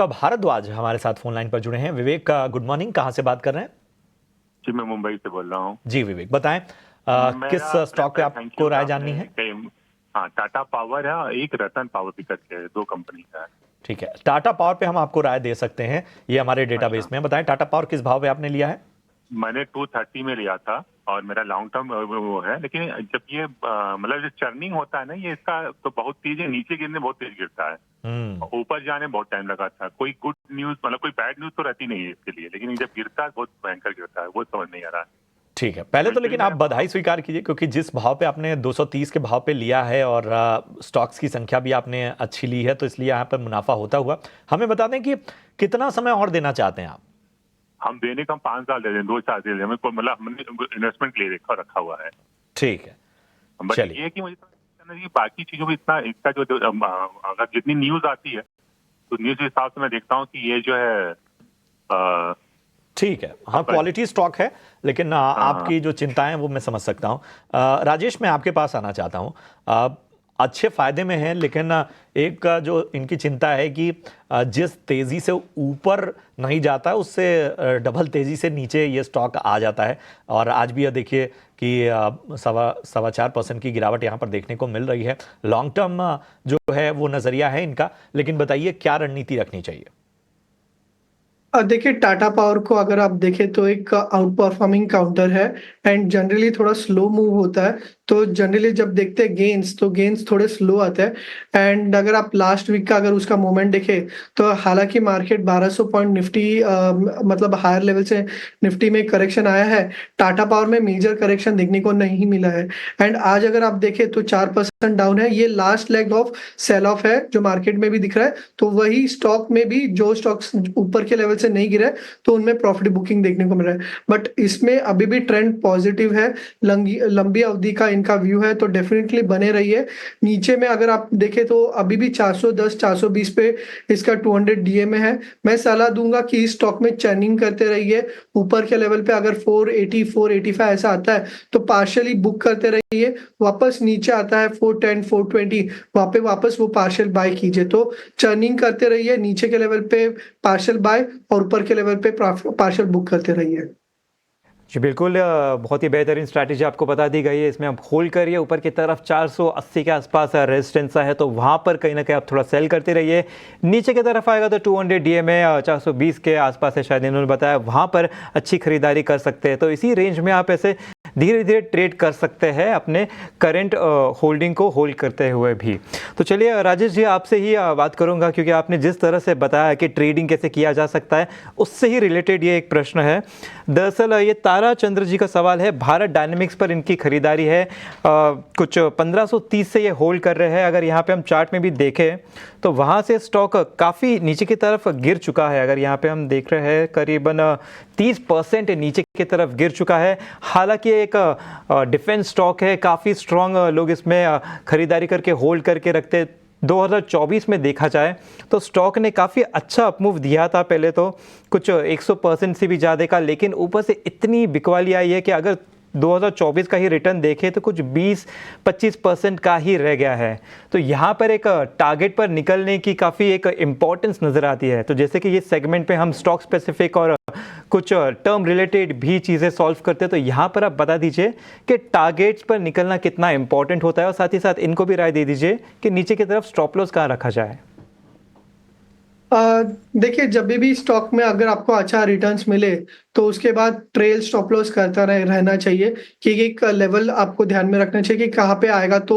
विवेक भारद्वाज हमारे साथ phone line पर जुड़े हैं। विवेक, गुड मॉर्निंग, कहाँ से बात कर रहे हैं? जी, मैं मुंबई से बोल रहा हूँ। जी विवेक, बताएं किस स्टॉक पे आपको राय जाननी है? हाँ, टाटा पावर है, एक रतन पावर भी करके है, दो कंपनी का है। ठीक है, टाटा पावर पे हम आपको राय दे सकते हैं, ये हमारे डेटाबेस में। बताएं टाटा पावर किस भाव पे आपने लिया है? मैंने 230 में लिया था और मेरा लॉन्ग टर्म वो है, लेकिन जब ये मतलब जो चर्निंग होता है ना, ये इसका तो बहुत तेज है, नीचे गिरने बहुत तेज गिरता है, ऊपर जाने बहुत टाइम लगा था। कोई गुड न्यूज मतलब कोई बैड न्यूज तो रहती नहीं है इसके लिए, लेकिन जब गिरता है बहुत भयंकर गिरता है, वो समझ नहीं आ रहा है। ठीक है, पहले तो लेकिन आप बधाई स्वीकार कीजिए, क्योंकि जिस भाव पे आपने 230 के भाव पे लिया है और स्टॉक्स की संख्या भी आपने अच्छी ली है, तो इसलिए यहाँ पर मुनाफा होता हुआ। हमें बता दें कि कितना समय और देना चाहते हैं आप? हम देने का 5 साल दे दें, 2 साल दे दें, हमें मतलब हमने इन्वेस्टमेंट ले रखा हुआ है। ठीक है, बट ये है कि मुझे कि बाकी चीजों में इतना इसका जो अगर जितनी न्यूज आती है तो न्यूज के हिसाब से मैं देखता हूँ कि ये जो है ठीक है। हाँ, क्वालिटी स्टॉक है, लेकिन आपकी जो चिंताएं वो मैं समझ सकता हूँ। राजेश, मैं आपके पास आना चाहता हूँ। अच्छे फायदे में हैं, लेकिन एक जो इनकी चिंता है कि जिस तेजी से ऊपर नहीं जाता है, उससे डबल तेजी से नीचे ये स्टॉक आ जाता है। और आज भी यह देखिए कि 4.25% की गिरावट यहाँ पर देखने को मिल रही है। लॉन्ग टर्म जो है वो नजरिया है इनका, लेकिन बताइए क्या रणनीति रखनी चाहिए? देखिए, टाटा पावर को अगर आप देखें तो एक आउट परफॉर्मिंग काउंटर है एंड जनरली थोड़ा स्लो मूव होता है। तो जनरली जब देखते हैं गेन्स, तो गेन्स थोड़े स्लो आते हैं। एंड अगर आप लास्ट वीक का अगर उसका मोमेंट देखें, तो हालांकि मार्केट 1200 पॉइंट निफ्टी मतलब हायर लेवल से निफ्टी में करेक्शन आया है, टाटा पावर में मेजर करेक्शन देखने को नहीं मिला है। एंड आज अगर आप देखें तो 4% डाउन है। ये last leg of sell off है जो मार्केट में भी दिख रहा है। तो वही स्टॉक में भी जो स्टॉक्स ऊपर के लेवल से नहीं गिरे, तो उनमें प्रॉफिट बुकिंग देखने को मिल रहा है। बट इसमें अभी भी ट्रेंड पॉजिटिव है, लंबी अवधि का इनका व्यू है, तो डेफिनेटली बने रहिए। नीचे में अगर आप देखें तो अभी भी 410 420 पे इसका 200 डीए में है। मैं सलाह दूंगा कि इस स्टॉक में चर्निंग करते रहिए। ऊपर के लेवल पे अगर 480 485 ऐसा आता है तो पार्शियली बुक करते रहिए। वापस नीचे आता है 410 420, वहां पे वापस वो पार्शियल बाय कीजिए। तो चर्निंग करते रहिए, नीचे के लेवल पे पार्शियल बाय और ऊपर के लेवल पे पार्शियल बुक करते रहिए। जी बिल्कुल, बहुत ही बेहतरीन स्ट्रैटेजी आपको बता दी गई है। इसमें आप होल्ड करिए, ऊपर की तरफ 480 के आसपास रेजिस्टेंस है, तो वहाँ पर कहीं ना कहीं आप थोड़ा सेल करते रहिए। नीचे की तरफ आएगा तो 200 डीए में 420 के आसपास है, शायद इन्होंने बताया, वहाँ पर अच्छी खरीदारी कर सकते हैं। तो इसी रेंज में आप ऐसे धीरे धीरे ट्रेड कर सकते हैं अपने करंट होल्डिंग को होल्ड करते हुए भी। तो चलिए राजेश जी, आपसे ही बात करूंगा, क्योंकि आपने जिस तरह से बताया कि ट्रेडिंग कैसे किया जा सकता है, उससे ही रिलेटेड ये एक प्रश्न है। दरअसल ये तारा चंद्र जी का सवाल है, भारत डायनेमिक्स पर इनकी खरीदारी है, कुछ 1530 से ये होल्ड कर रहे हैं। अगर यहाँ पे हम चार्ट में भी देखें तो वहाँ से स्टॉक काफ़ी नीचे की तरफ गिर चुका है। अगर यहाँ पे हम देख रहे हैं करीबन 30% नीचे की तरफ गिर चुका है। हालांकि एक डिफेंस स्टॉक है, काफ़ी स्ट्रॉन्ग लोग इसमें खरीदारी करके होल्ड करके रखते। 2024 में देखा जाए तो स्टॉक ने काफ़ी अच्छा अपमूव दिया था, पहले तो कुछ 100% से भी ज़्यादा का, लेकिन ऊपर से इतनी बिकवाली आई है कि अगर 2024 का ही रिटर्न देखें तो कुछ 20-25% का ही रह गया है। तो यहाँ पर एक टारगेट पर निकलने की काफ़ी एक इम्पोर्टेंस नज़र आती है। तो जैसे कि ये सेगमेंट पे हम स्टॉक स्पेसिफिक और कुछ टर्म रिलेटेड भी चीज़ें सॉल्व करते हैं, तो यहाँ पर आप बता दीजिए कि टारगेट्स पर निकलना कितना इंपॉर्टेंट होता है, और साथ ही साथ इनको भी राय दे दीजिए कि नीचे की तरफ स्टॉप लॉस कहाँ रखा जाए। देखिए, जब भी स्टॉक में अगर आपको अच्छा रिटर्न्स मिले तो उसके बाद ट्रेल स्टॉप लॉस करता रहना चाहिए, कि एक लेवल आपको ध्यान में रखना चाहिए कि कहाँ पे आएगा तो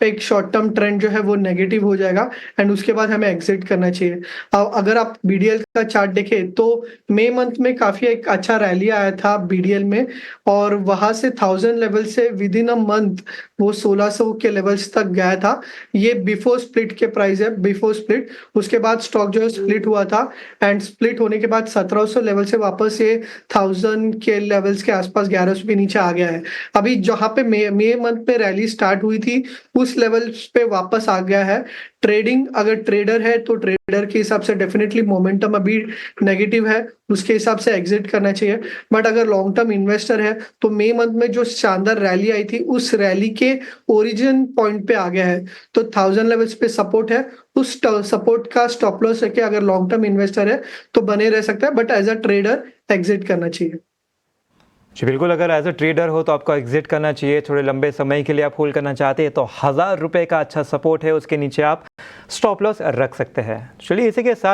एक शॉर्ट टर्म ट्रेंड जो है वो नेगेटिव हो जाएगा एंड उसके बाद हमें एग्जिट करना चाहिए। अगर आप बीडीएल का चार्ट देखें तो मई मंथ में काफी एक अच्छा रैली आया था बीडीएल में, और वहां से 1000 लेवल से विद इन अ मंथ वो 1600 के लेवल्स तक गया था। ये बिफोर स्प्लिट के प्राइस है, बिफोर स्प्लिट। उसके बाद स्टॉक जो है स्प्लिट हुआ था एंड स्प्लिट होने के बाद 1700 लेवल से वापस ये 1000 के लेवल्स के आसपास 1100 के नीचे आ गया है। अभी जहां पे मई मंथ में रैली स्टार्ट हुई थी उस लेवल्स पे वापस आ गया है। ट्रेडिंग अगर ट्रेडर है तो ट्रेडर के हिसाब से डेफिनेटली मोमेंटम अभी नेगेटिव है, उसके हिसाब से एग्जिट करना चाहिए। बट अगर लॉन्ग टर्म इन्वेस्टर है तो मई मंथ में जो शानदार रैली आई थी उस रैली के ओरिजिन पॉइंट पे आ गया है, तो 1000 लेवल्स पे सपोर्ट है, उस सपोर्ट का स्टॉप लॉस रखे अगर लॉन्ग टर्म इन्वेस्टर है तो बने रह सकता है, but as a trader exit करना चाहिए। जी बिल्कुल, अगर एज अ ट्रेडर हो तो आपको एग्जिट करना चाहिए। थोड़े लंबे समय के लिए आप होल्ड करना चाहते हैं तो 1000 रुपये का अच्छा सपोर्ट है, उसके नीचे आप स्टॉप लॉस रख सकते हैं। चलिए इसी के साथ